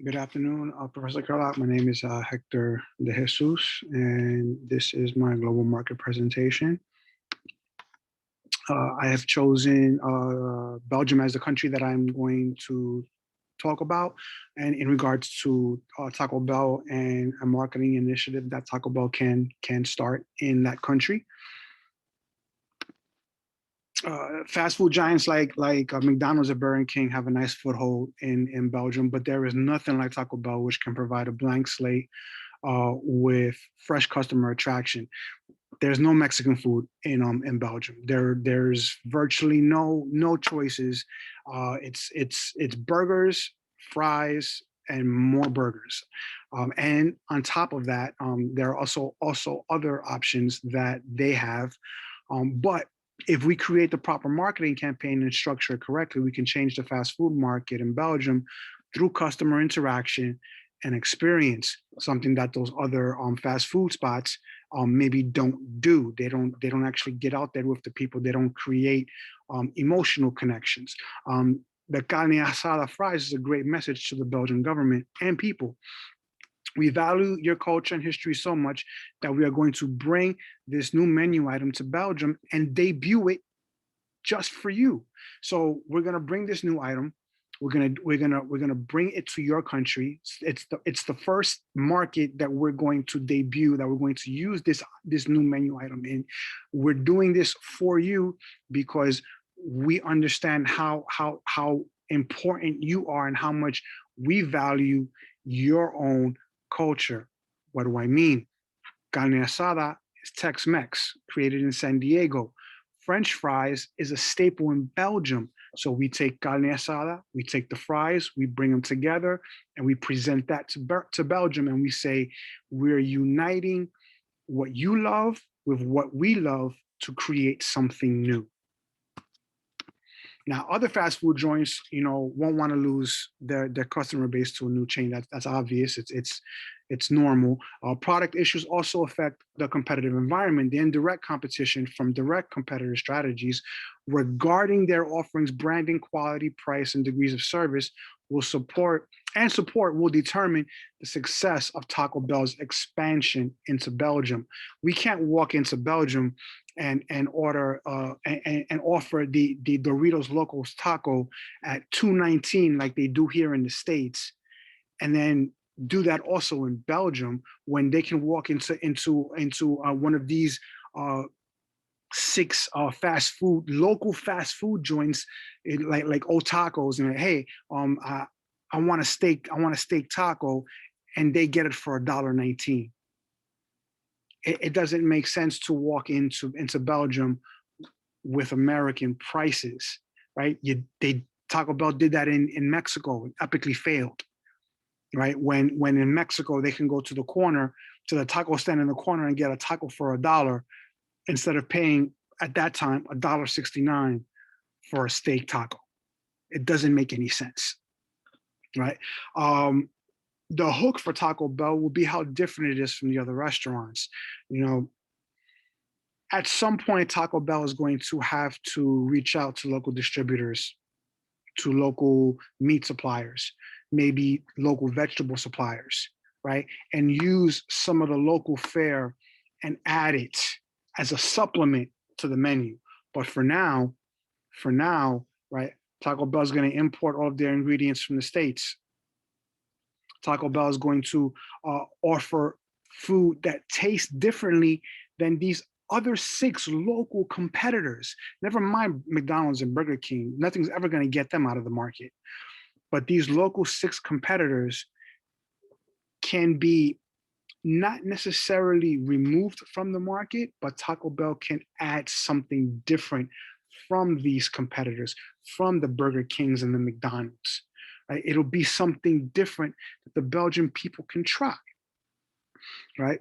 Good afternoon, Professor Carlock. My name is Hector De Jesus, and this is my global market presentation. I have chosen Belgium as the country that I'm going to talk about, and in regards to Taco Bell and a marketing initiative that Taco Bell can start in that country. Fast food giants like McDonald's and Burger King have a nice foothold in Belgium, but there is nothing like Taco Bell, which can provide a blank slate with fresh customer attraction. There's no Mexican food in Belgium. There's virtually no choices. It's burgers, fries, and more burgers. And on top of that, there are also other options that they have. But if we create the proper marketing campaign and structure it correctly, we can change the fast food market in Belgium through customer interaction and experience, something that those other fast food spots maybe don't do. They don't actually get out there with the people. They don't create emotional connections. The carne asada fries is a great message to the Belgian government and people. We value your culture and history so much that we are going to bring this new menu item to Belgium and debut it just for you. So we're gonna bring this new item. We're gonna bring it to your country. It's the first market that we're going to debut, that we're going to use this new menu item in. We're doing this for you because we understand how important you are and how much we value your own culture. What do I mean? Carne asada is Tex-Mex, created in San Diego. French fries is a staple in Belgium. So we take carne asada, we take the fries, we bring them together, and we present that to Belgium, and we say we're uniting what you love with what we love to create something new. Now, other fast food joints, won't want to lose their customer base to a new chain. That's obvious. It's normal. Product issues also affect the competitive environment. The indirect competition from direct competitor strategies regarding their offerings, branding, quality, price, and degrees of service will support will determine the success of Taco Bell's expansion into Belgium. We can't walk into Belgium and order and offer the Doritos Locos taco at $2.19 like they do here in the States, and then do that also in Belgium when they can walk into one of these six local fast food joints, like Old Tacos, and hey, I want a steak taco, and they get it for $1.19. It doesn't make sense to walk into Belgium with American prices, right? Taco Bell did that in Mexico, epically failed, right? When in Mexico they can go to the taco stand in the corner and get a taco for $1 instead of paying at that time $1.69 for a steak taco. It doesn't make any sense, right? The hook for Taco Bell will be how different it is from the other restaurants. At some point, Taco Bell is going to have to reach out to local distributors, to local meat suppliers, maybe local vegetable suppliers, right? And use some of the local fare and add it as a supplement to the menu. But for now, right, Taco Bell is going to import all of their ingredients from the States. Taco Bell is going to offer food that tastes differently than these other six local competitors. Never mind McDonald's and Burger King. Nothing's ever going to get them out of the market. But these local six competitors can be not necessarily removed from the market, but Taco Bell can add something different from these competitors, from the Burger Kings and the McDonald's. Right? It'll be something different that the Belgian people can try, right?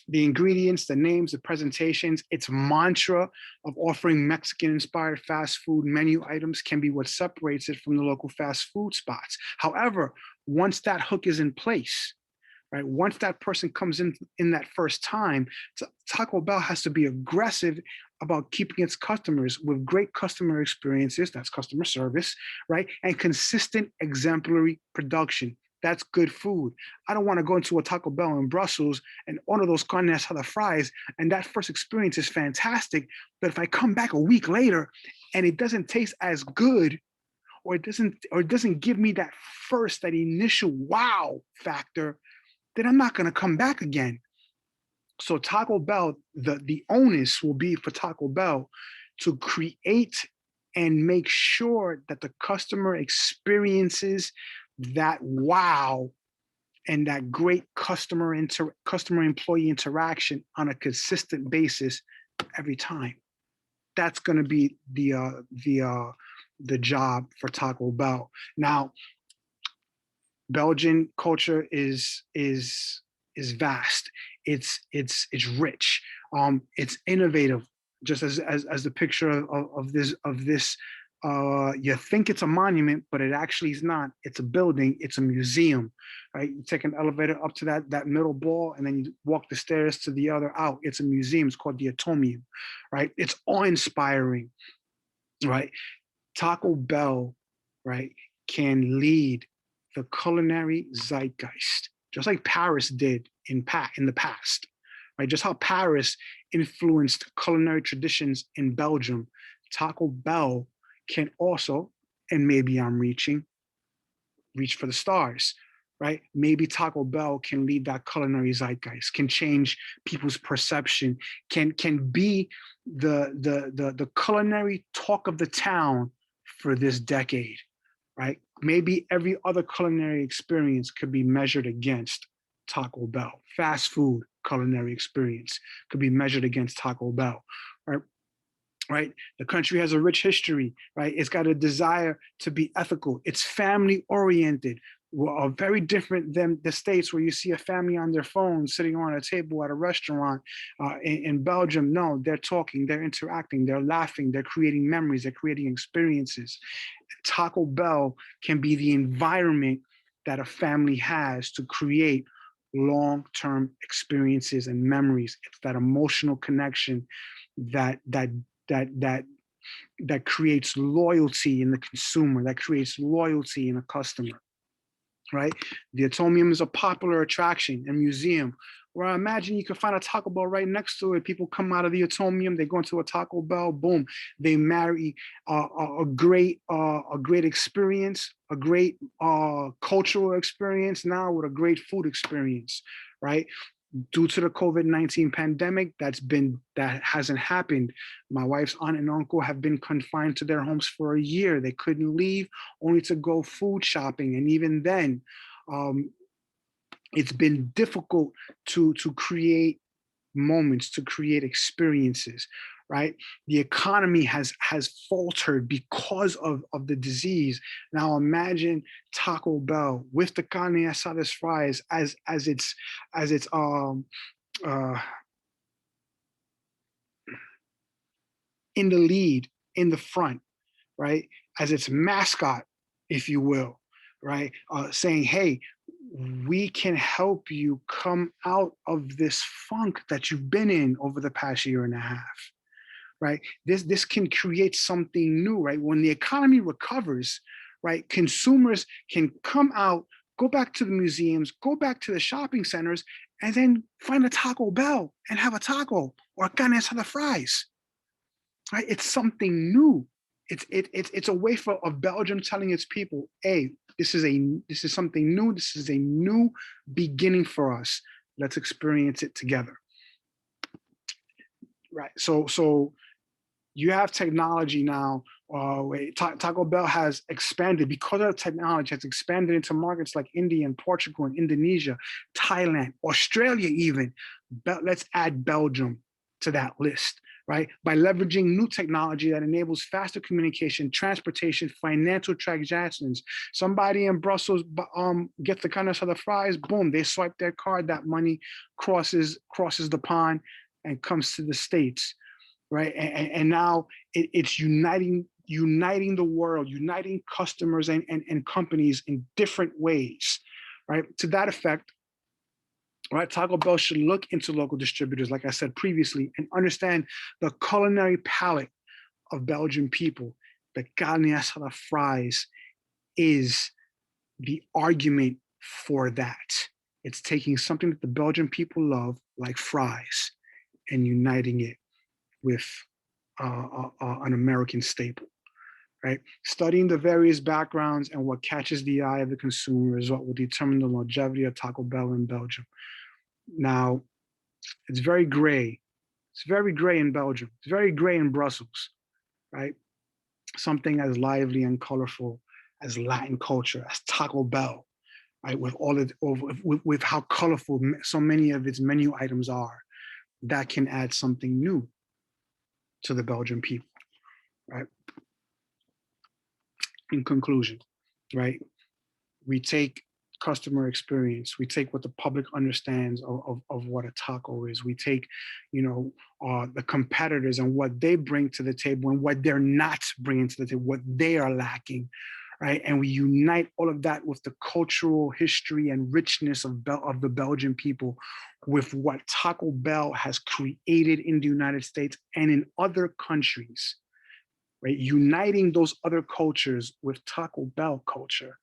The ingredients, the names, the presentations, its mantra of offering Mexican-inspired fast food menu items can be what separates it from the local fast food spots. However, once that hook is in place, right, once that person comes in that first time, Taco Bell has to be aggressive about keeping its customers with great customer experiences, that's customer service, right? And consistent exemplary production. That's good food. I don't want to go into a Taco Bell in Brussels and order those carne asada fries, and that first experience is fantastic. But if I come back a week later and it doesn't taste as good, or it doesn't give me that initial wow factor, then I'm not going to come back again. So Taco Bell, the onus will be for Taco Bell to create and make sure that the customer experiences that wow and that great customer employee interaction on a consistent basis every time. That's going to be the job for Taco Bell. Now, Belgian culture is vast. It's rich. It's innovative. Just as the picture of this, you think it's a monument, but it actually is not. It's a building. It's a museum, right? You take an elevator up to that middle ball, and then you walk the stairs to the other out. It's a museum. It's called the Atomium, right? It's awe-inspiring, right? Taco Bell, right, can lead the culinary zeitgeist, just like Paris did in the past, right? Just how Paris influenced culinary traditions in Belgium, Taco Bell can also, and maybe I'm reach for the stars, right? Maybe Taco Bell can lead that culinary zeitgeist, can change people's perception, can be the culinary talk of the town for this decade, right? Maybe every other culinary experience could be measured against Taco Bell. Fast food culinary experience could be measured against Taco Bell, right? Right? The country has a rich history, right? It's got a desire to be ethical. It's family oriented. Well, very different than the States where you see a family on their phone sitting on a table at a restaurant. In Belgium, no, they're talking, they're interacting, they're laughing, they're creating memories, they're creating experiences. Taco Bell can be the environment that a family has to create long-term experiences and memories. It's that emotional connection that that creates loyalty in the consumer, that creates loyalty in a customer, right? The Atomium is a popular attraction and museum where I imagine you can find a Taco Bell right next to it. People come out of the Atomium, they go into a Taco Bell, boom, they marry a great experience, a great cultural experience now with a great food experience, right? Due to the COVID-19 pandemic, that hasn't happened. My wife's aunt and uncle have been confined to their homes for a year. They couldn't leave, only to go food shopping, and even then, it's been difficult to create moments, to create experiences, right? The economy has faltered because of the disease. Now imagine Taco Bell with the carne asada fries as its uh, in the lead, in the front, right? As its mascot, if you will, right? Saying, hey, we can help you come out of this funk that you've been in over the past year and a half, right? This can create something new, right? When the economy recovers, right, consumers can come out, go back to the museums, go back to the shopping centers, and then find a Taco Bell and have a taco or carne asada fries, right? It's something new. It's a way of Belgium telling its people, hey, this is something new. This is a new beginning for us. Let's experience it together, right? So you have technology now. Taco Bell has expanded because of technology, has expanded into markets like India and Portugal and Indonesia, Thailand, Australia even. Let's add Belgium to that list, right? By leveraging new technology that enables faster communication, transportation, financial transactions. Somebody in Brussels gets the kind of the fries, boom, they swipe their card, that money crosses the pond and comes to the States, right? And now it's uniting the world, uniting customers and companies in different ways, right? To that effect, right? Taco Bell should look into local distributors, like I said previously, and understand the culinary palate of Belgian people. The carne asada fries is the argument for that. It's taking something that the Belgian people love, like fries, and uniting it with an American staple, right? Studying the various backgrounds and what catches the eye of the consumer is what will determine the longevity of Taco Bell in Belgium. Now, it's very gray. It's very gray in Belgium. It's very gray in Brussels, right? Something as lively and colorful as Latin culture, as Taco Bell, right? With all of with how colorful so many of its menu items are, that can add something new to the Belgian people, right? In conclusion, right? We take customer experience, we take what the public understands of what a taco is, we take, the competitors and what they bring to the table and what they're not bringing to the table, what they are lacking, right? And we unite all of that with the cultural history and richness of the Belgian people, with what Taco Bell has created in the United States and in other countries, right? Uniting those other cultures with Taco Bell culture,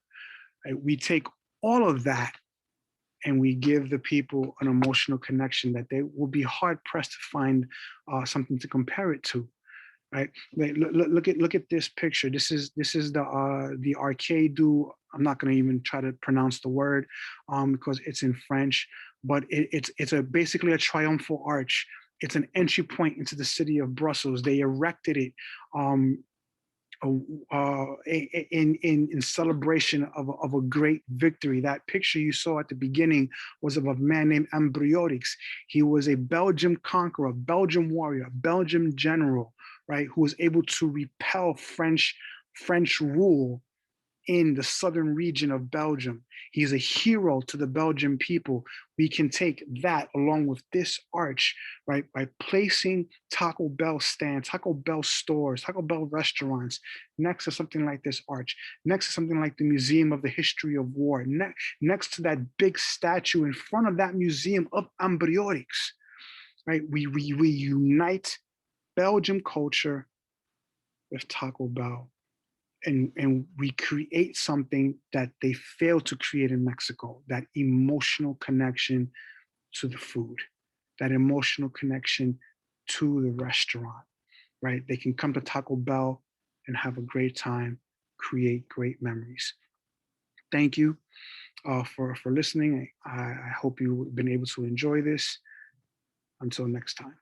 right? We take all of that and we give the people an emotional connection that they will be hard pressed to find something to compare it to, right? Look at this picture. This is the Arcade du. I'm not going to even try to pronounce the word because it's in French, but it's basically a triumphal arch. It's an entry point into the city of Brussels. They erected it um, in celebration of a great victory. That picture you saw at the beginning was of a man named Ambriorix. He was a Belgian conqueror, a Belgian warrior, a Belgian general, right, who was able to repel French rule in the southern region of Belgium. He's a hero to the Belgian people. We can take that along with this arch, right, by placing Taco Bell stands, Taco Bell stores, Taco Bell restaurants next to something like this arch, next to something like the Museum of the History of War, next to that big statue in front of that museum of Ambriorix, right? We unite Belgian culture with Taco Bell. And we create something that they fail to create in Mexico, that emotional connection to the food, that emotional connection to the restaurant, right? They can come to Taco Bell and have a great time, create great memories. Thank you for listening. I hope you've been able to enjoy this. Until next time.